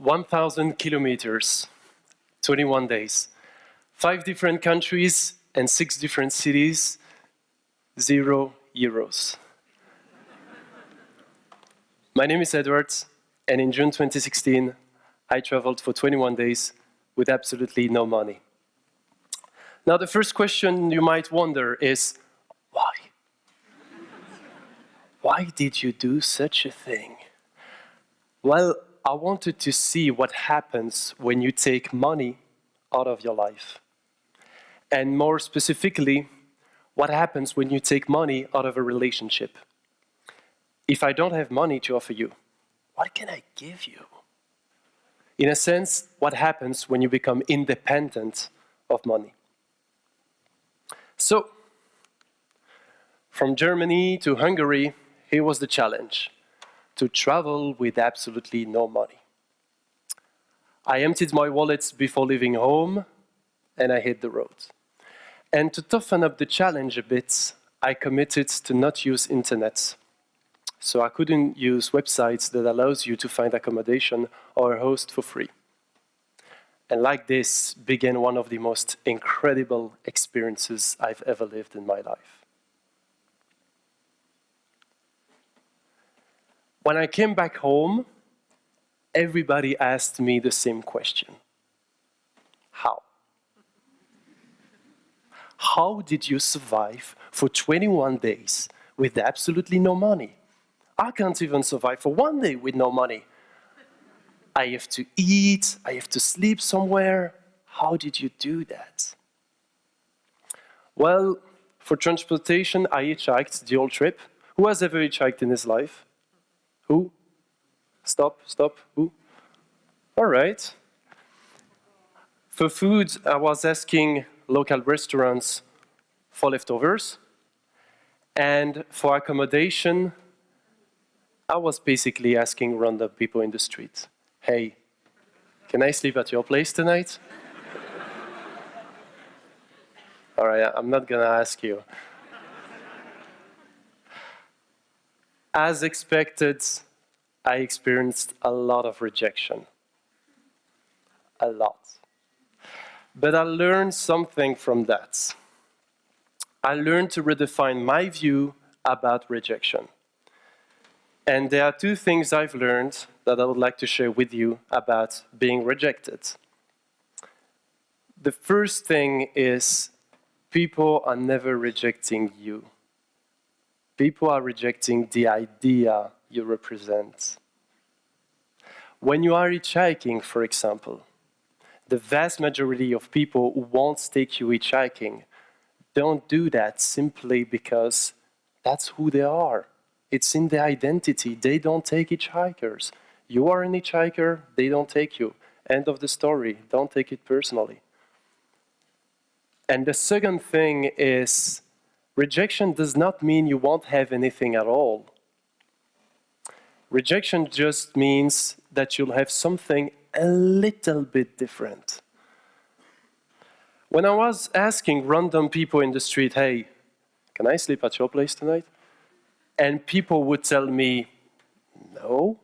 1,000 kilometers, 21 days, 5 different countries and 6 different cities, €0. My name is Edouard, and in June 2016, I traveled for 21 days with absolutely no money. Now, the first question you might wonder is, why? Why did you do such a thing? Well, I wanted to see what happens when you take money out of your life. And more specifically, what happens when you take money out of a relationship. If I don't have money to offer you, what can I give you? In a sense, what happens when you become independent of money? So, from Germany to Hungary, here was the challenge: to travel with absolutely no money. I emptied my wallets before leaving home, and I hit the road. And to toughen up the challenge a bit, I committed to not use internet. So I couldn't use websites that allows you to find accommodation or a host for free. And like this began one of the most incredible experiences I've ever lived in my life. When I came back home, everybody asked me the same question. How? How did you survive for 21 days with absolutely no money? I can't even survive for 1 day with no money. I have to eat, I have to sleep somewhere. How did you do that? Well, for transportation, I hitchhiked the whole trip. Who has ever hitchhiked in his life? Who? Stop, who? All right. For food, I was asking local restaurants for leftovers. And for accommodation, I was basically asking random people in the street, hey, can I sleep at your place tonight? All right, I'm not gonna ask you. As expected, I experienced a lot of rejection. A lot. But I learned something from that. I learned to redefine my view about rejection. And there are 2 things I've learned that I would like to share with you about being rejected. The first thing is, people are never rejecting you. People are rejecting the idea you represent. When you are hitchhiking, for example, the vast majority of people who won't take you hitchhiking don't do that simply because that's who they are. It's in their identity. They don't take hitchhikers. You are an hitchhiker, they don't take you. End of the story. Don't take it personally. And the second thing is, rejection does not mean you won't have anything at all. Rejection just means that you'll have something a little bit different. When I was asking random people in the street, hey, can I sleep at your place tonight? And people would tell me, no.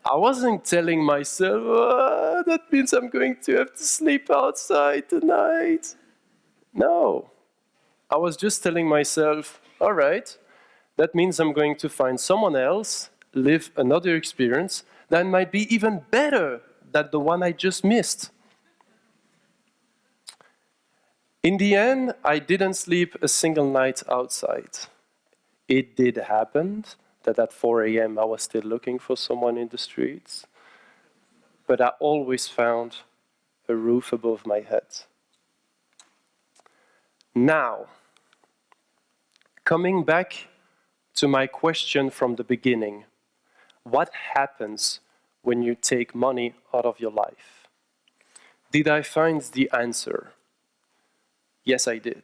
I wasn't telling myself, oh, that means I'm going to have to sleep outside tonight. No. I was just telling myself, all right, that means I'm going to find someone else, live another experience that might be even better than the one I just missed. In the end, I didn't sleep a single night outside. It did happen that at 4 a.m. I was still looking for someone in the streets, but I always found a roof above my head. Now, coming back to my question from the beginning, what happens when you take money out of your life? Did I find the answer? Yes, I did.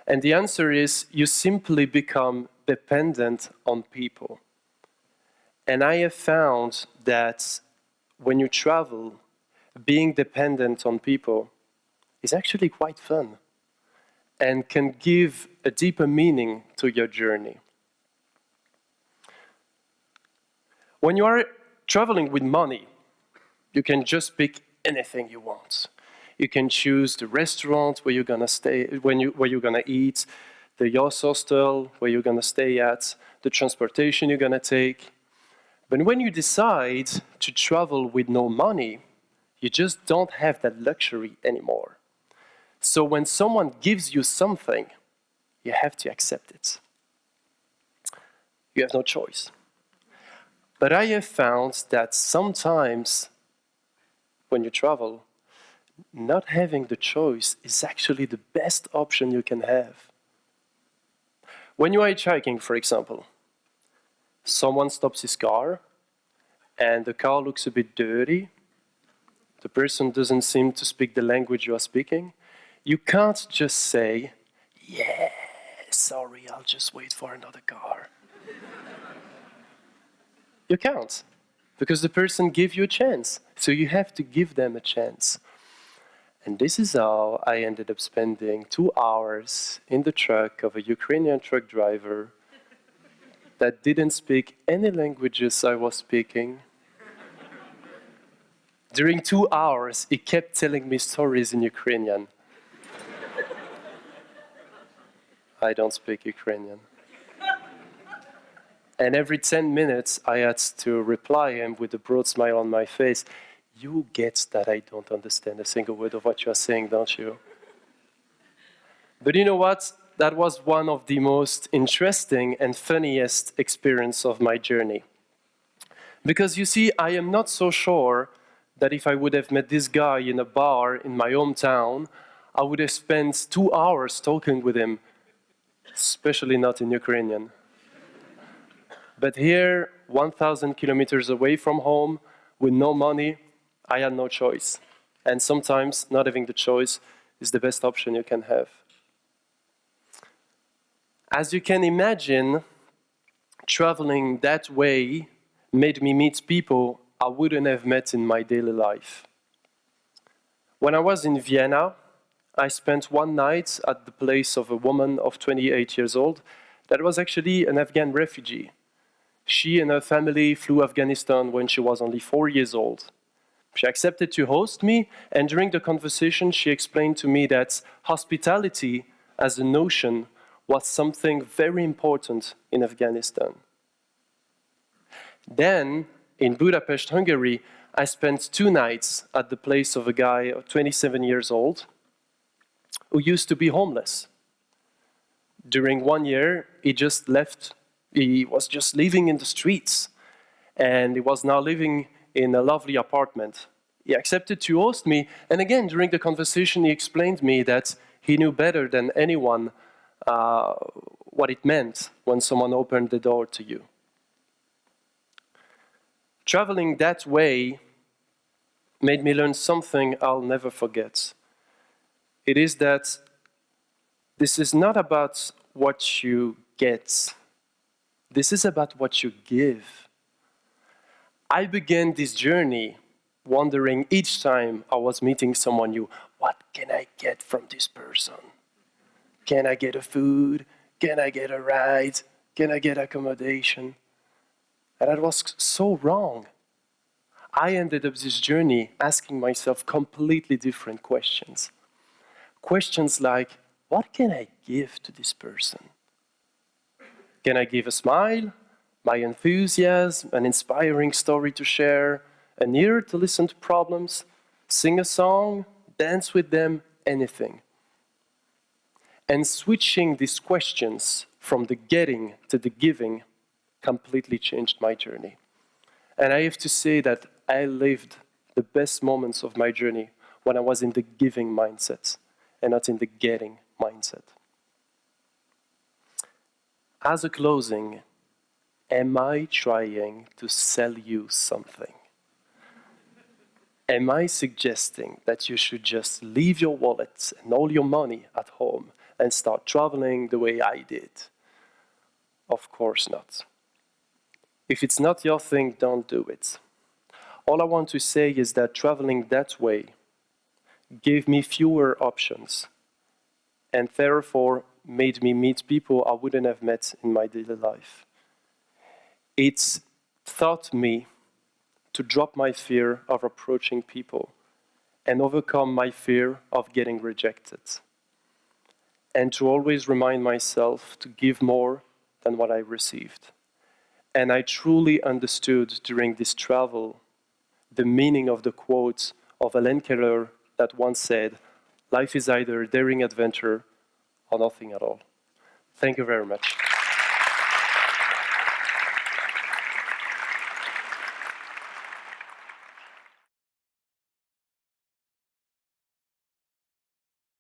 And the answer is, you simply become dependent on people. And I have found that when you travel, being dependent on people is actually quite fun and can give a deeper meaning to your journey. When you are Traveling with money, you can just pick anything you want. You can choose the restaurant where you're gonna stay, where you're gonna eat, the yacht hostel where you're gonna stay at, the transportation you're gonna take. But when you decide to travel with no money, you just don't have that luxury anymore. So when someone gives you something, you have to accept it. You have no choice. But I have found that sometimes when you travel, not having the choice is actually the best option you can have. When you are hitchhiking, for example, someone stops his car and the car looks a bit dirty, the person doesn't seem to speak the language you are speaking, you can't just say, yeah, sorry, I'll just wait for another car. You can't, because the person gave you a chance, so you have to give them a chance. And this is how I ended up spending 2 hours in the truck of a Ukrainian truck driver that didn't speak any languages I was speaking. During 2 hours, he kept telling me stories in Ukrainian. I don't speak Ukrainian. And every 10 minutes, I had to reply him with a broad smile on my face. You get that I don't understand a single word of what you are saying, don't you? But you know what? That was one of the most interesting and funniest experience of my journey. Because you see, I am not so sure that if I would have met this guy in a bar in my hometown, I would have spent 2 hours talking with him, especially not in Ukrainian. But here, 1,000 kilometers away from home, with no money, I had no choice. And sometimes not having the choice is the best option you can have. As you can imagine, traveling that way made me meet people I wouldn't have met in my daily life. When I was in Vienna, I spent one night at the place of a woman of 28 years old that was actually an Afghan refugee. She and her family flew Afghanistan when she was only 4 years old. She accepted to host me, and during the conversation, she explained to me that hospitality as a notion was something very important in Afghanistan. Then, in Budapest, Hungary, I spent 2 nights at the place of a guy of 27 years old who used to be homeless. During 1 year, he was just living in the streets, and he was now living in a lovely apartment. He accepted to host me, and again, during the conversation, he explained to me that he knew better than anyone what it meant when someone opened the door to you. Traveling that way made me learn something I'll never forget. It is that this is not about what you get. This is about what you give. I began this journey wondering each time I was meeting someone new, what can I get from this person? Can I get a food? Can I get a ride? Can I get accommodation? And that was so wrong. I ended up this journey asking myself completely different questions. Questions like, what can I give to this person? Can I give a smile, my enthusiasm, an inspiring story to share, an ear to listen to problems, sing a song, dance with them, anything? And switching these questions from the getting to the giving completely changed my journey. And I have to say that I lived the best moments of my journey when I was in the giving mindset and not in the getting mindset. As a closing, am I trying to sell you something? Am I suggesting that you should just leave your wallet and all your money at home and start traveling the way I did? Of course not. If it's not your thing, don't do it. All I want to say is that traveling that way gave me fewer options and therefore made me meet people I wouldn't have met in my daily life. It taught me to drop my fear of approaching people and overcome my fear of getting rejected, and to always remind myself to give more than what I received. And I truly understood during this travel the meaning of the quote of Helen Keller that once said, "Life is either a daring adventure or nothing at all." Thank you very much.